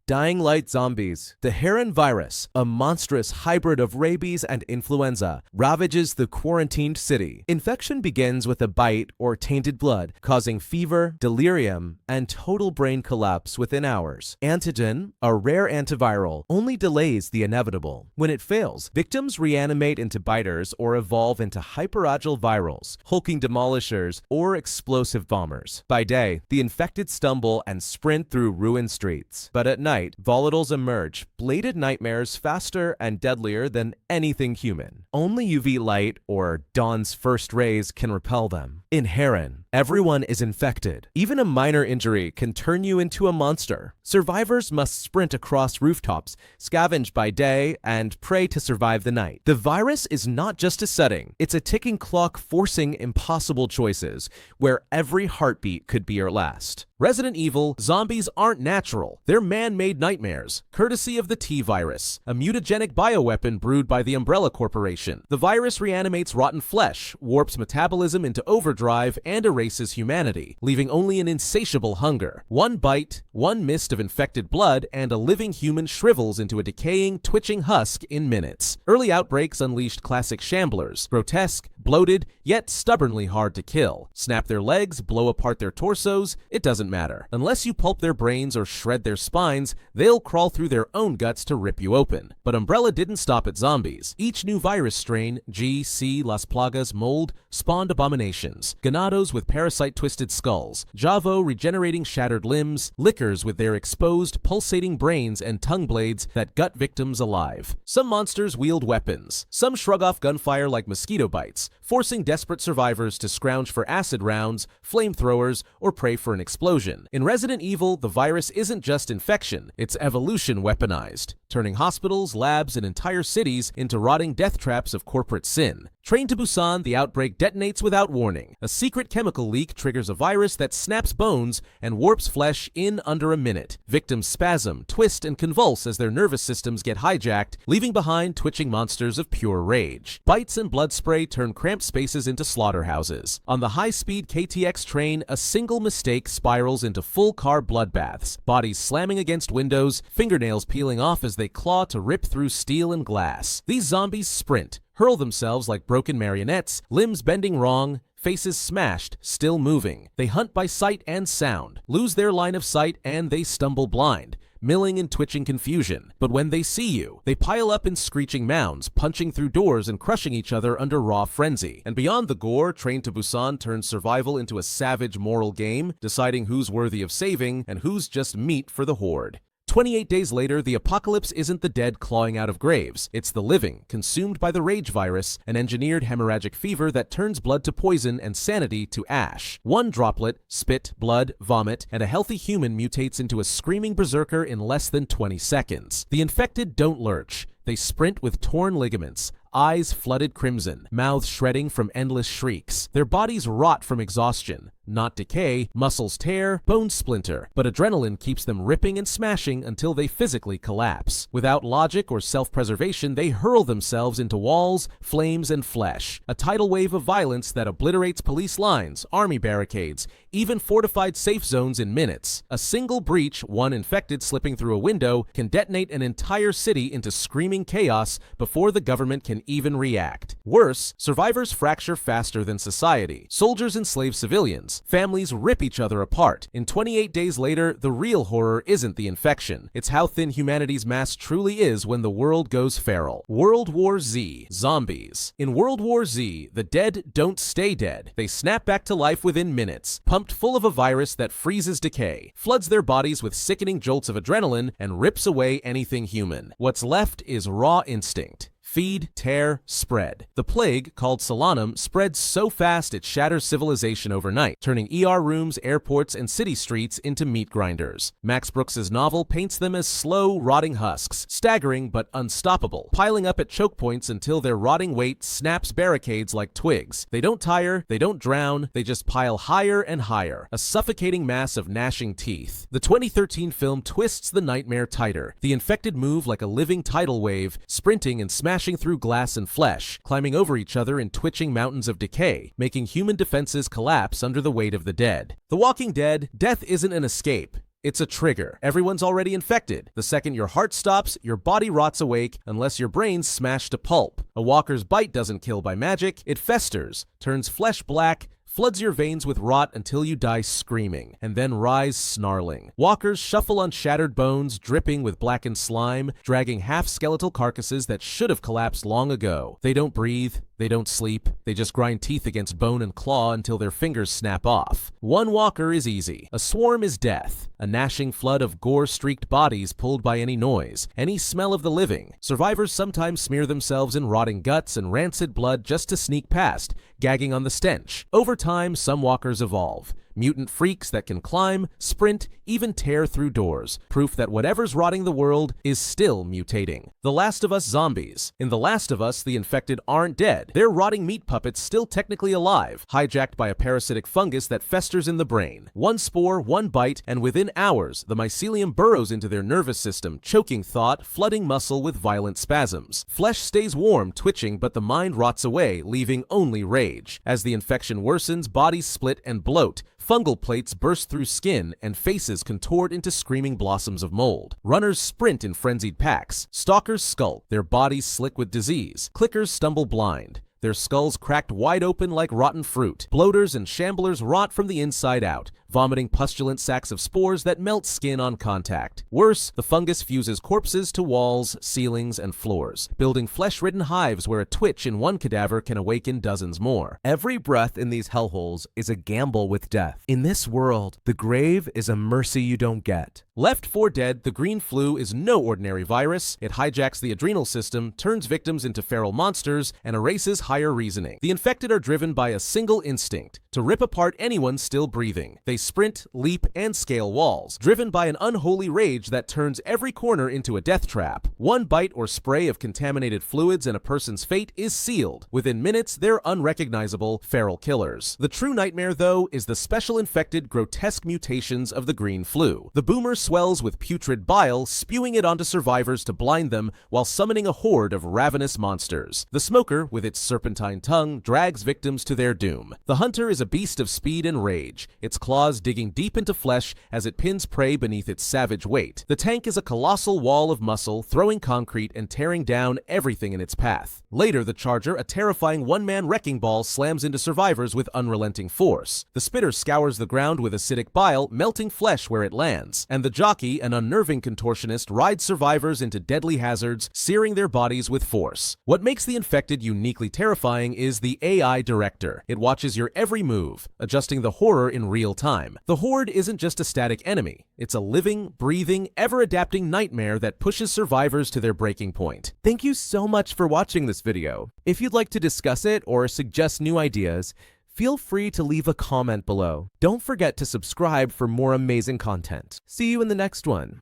Dying light zombies. The heron virus, a monstrous hybrid of rabies and influenza, ravages the quarantined city. Infection begins with a bite or tainted blood, causing fever, delirium, and total brain collapse within hours. Antigen, a rare antiviral, only delays the inevitable. When it fails, victims reanimate into biters or evolve into hyperagile virals, hulking demolishers, or explosive bombers. By day, the infected stumble and sprint through ruined streets. But at night, volatiles emerge, bladed nightmares faster and deadlier than anything human. Only UV light or dawn's first rays can repel them. In Heron, everyone is infected. Even a minor injury can turn you into a monster. Survivors must sprint across rooftops, scavenge by day, and pray to survive the night. The virus is not just a setting, it's a ticking clock forcing impossible choices, where every heartbeat could be your last. Resident Evil, zombies aren't natural. They're man-made nightmares, courtesy of the T-virus, a mutagenic bioweapon brewed by the Umbrella Corporation. The virus reanimates rotten flesh, warps metabolism into overdrive, and erases humanity, leaving only an insatiable hunger. One bite, one mist of infected blood, and a living human shrivels into a decaying, twitching husk in minutes. Early outbreaks unleashed classic shamblers, grotesque, bloated, yet stubbornly hard to kill. Snap their legs, blow apart their torsos, it doesn't matter. Unless you pulp their brains or shred their spines, they'll crawl through their own guts to rip you open. But Umbrella didn't stop at zombies. Each new virus strain, G, C, Las Plagas, mold, spawned abominations. Ganados with parasite-twisted skulls, Javo regenerating shattered limbs, lickers with their exposed, pulsating brains and tongue blades that gut victims alive. Some monsters wield weapons. Some shrug off gunfire like mosquito bites, forcing desperate survivors to scrounge for acid rounds, flamethrowers, or pray for an explosion. In Resident Evil, the virus isn't just infection, it's evolution weaponized, turning hospitals, labs, and entire cities into rotting death traps of corporate sin. Train to Busan, the outbreak detonates without warning. A secret chemical leak triggers a virus that snaps bones and warps flesh in under a minute. Victims spasm, twist, and convulse as their nervous systems get hijacked, leaving behind twitching monsters of pure rage. Bites and blood spray turn cramped spaces into slaughterhouses. On the high-speed KTX train, a single mistake spirals into full-car bloodbaths, bodies slamming against windows, fingernails peeling off as they claw to rip through steel and glass. These zombies sprint, hurl themselves like broken marionettes, limbs bending wrong, faces smashed, still moving. They hunt by sight and sound, lose their line of sight, and they stumble blind, milling in twitching confusion. But when they see you, they pile up in screeching mounds, punching through doors and crushing each other under raw frenzy. And beyond the gore, Train to Busan turns survival into a savage moral game, deciding who's worthy of saving and who's just meat for the horde. 28 days later, the apocalypse isn't the dead clawing out of graves. It's the living, consumed by the rage virus, an engineered hemorrhagic fever that turns blood to poison and sanity to ash. One droplet, spit, blood, vomit, and a healthy human mutates into a screaming berserker in less than 20 seconds. The infected don't lurch. They sprint with torn ligaments, eyes flooded crimson, mouths shredding from endless shrieks. Their bodies rot from exhaustion, not decay, muscles tear, bones splinter, but adrenaline keeps them ripping and smashing until they physically collapse. Without logic or self-preservation, they hurl themselves into walls, flames, and flesh. A tidal wave of violence that obliterates police lines, army barricades, even fortified safe zones in minutes. A single breach, one infected slipping through a window, can detonate an entire city into screaming chaos before the government can even react. Worse, survivors fracture faster than society. Soldiers enslave civilians. Families rip each other apart. In 28 days later, the real horror isn't the infection. It's how thin humanity's mass truly is when the world goes feral. World War Z. Zombies. In World War Z, the dead don't stay dead. They snap back to life within minutes, pumped full of a virus that freezes decay, floods their bodies with sickening jolts of adrenaline, and rips away anything human. What's left is raw instinct. Feed, tear, spread. The plague, called Solanum, spreads so fast it shatters civilization overnight, turning ER rooms, airports, and city streets into meat grinders. Max Brooks's novel paints them as slow, rotting husks, staggering but unstoppable, piling up at choke points until their rotting weight snaps barricades like twigs. They don't tire, they don't drown, they just pile higher and higher, a suffocating mass of gnashing teeth. The 2013 film twists the nightmare tighter. The infected move like a living tidal wave, sprinting and smashing through glass and flesh, climbing over each other in twitching mountains of decay, making human defenses collapse under the weight of the dead. The Walking Dead, death isn't an escape. It's a trigger. Everyone's already infected. The second your heart stops, your body rots awake unless your brain's smashed to pulp. A walker's bite doesn't kill by magic. It festers, turns flesh black, floods your veins with rot until you die screaming, and then rise snarling. Walkers shuffle on shattered bones, dripping with blackened slime, dragging half-skeletal carcasses that should have collapsed long ago. They don't breathe, they don't sleep, they just grind teeth against bone and claw until their fingers snap off. One walker is easy. A swarm is death. A gnashing flood of gore-streaked bodies pulled by any noise, any smell of the living. Survivors sometimes smear themselves in rotting guts and rancid blood just to sneak past, gagging on the stench. Over time, some walkers evolve. Mutant freaks that can climb, sprint, even tear through doors. Proof that whatever's rotting the world is still mutating. The Last of Us zombies. In The Last of Us, the infected aren't dead. They're rotting meat puppets still technically alive, hijacked by a parasitic fungus that festers in the brain. One spore, one bite, and within hours, the mycelium burrows into their nervous system, choking thought, flooding muscle with violent spasms. Flesh stays warm, twitching, but the mind rots away, leaving only rage. As the infection worsens, bodies split and bloat. Fungal plates burst through skin, and faces contort into screaming blossoms of mold. Runners sprint in frenzied packs. Stalkers skulk, their bodies slick with disease. Clickers stumble blind, their skulls cracked wide open like rotten fruit. Bloaters and shamblers rot from the inside out, vomiting pustulent sacs of spores that melt skin on contact. Worse, the fungus fuses corpses to walls, ceilings, and floors, building flesh-ridden hives where a twitch in one cadaver can awaken dozens more. Every breath in these hellholes is a gamble with death. In this world, the grave is a mercy you don't get. Left for dead, the green flu is no ordinary virus. It hijacks the adrenal system, turns victims into feral monsters, and erases higher reasoning. The infected are driven by a single instinct: to rip apart anyone still breathing. They sprint, leap, and scale walls, driven by an unholy rage that turns every corner into a death trap. One bite or spray of contaminated fluids and a person's fate is sealed. Within minutes, they're unrecognizable feral killers. The true nightmare, though, is the special infected, grotesque mutations of the green flu. The boomer swells with putrid bile, spewing it onto survivors to blind them while summoning a horde of ravenous monsters. The smoker, with its serpentine tongue, drags victims to their doom. The hunter is a beast of speed and rage, its claws digging deep into flesh as it pins prey beneath its savage weight. The tank is a colossal wall of muscle, throwing concrete and tearing down everything in its path. Later, the charger, a terrifying one-man wrecking ball, slams into survivors with unrelenting force. The spitter scours the ground with acidic bile, melting flesh where it lands. And the jockey, an unnerving contortionist, rides survivors into deadly hazards, searing their bodies with force. What makes the infected uniquely terrifying is the AI director. It watches your every move, adjusting the horror in real time. The horde isn't just a static enemy. It's a living, breathing, ever-adapting nightmare that pushes survivors to their breaking point. Thank you so much for watching this video. If you'd like to discuss it or suggest new ideas, feel free to leave a comment below. Don't forget to subscribe for more amazing content. See you in the next one.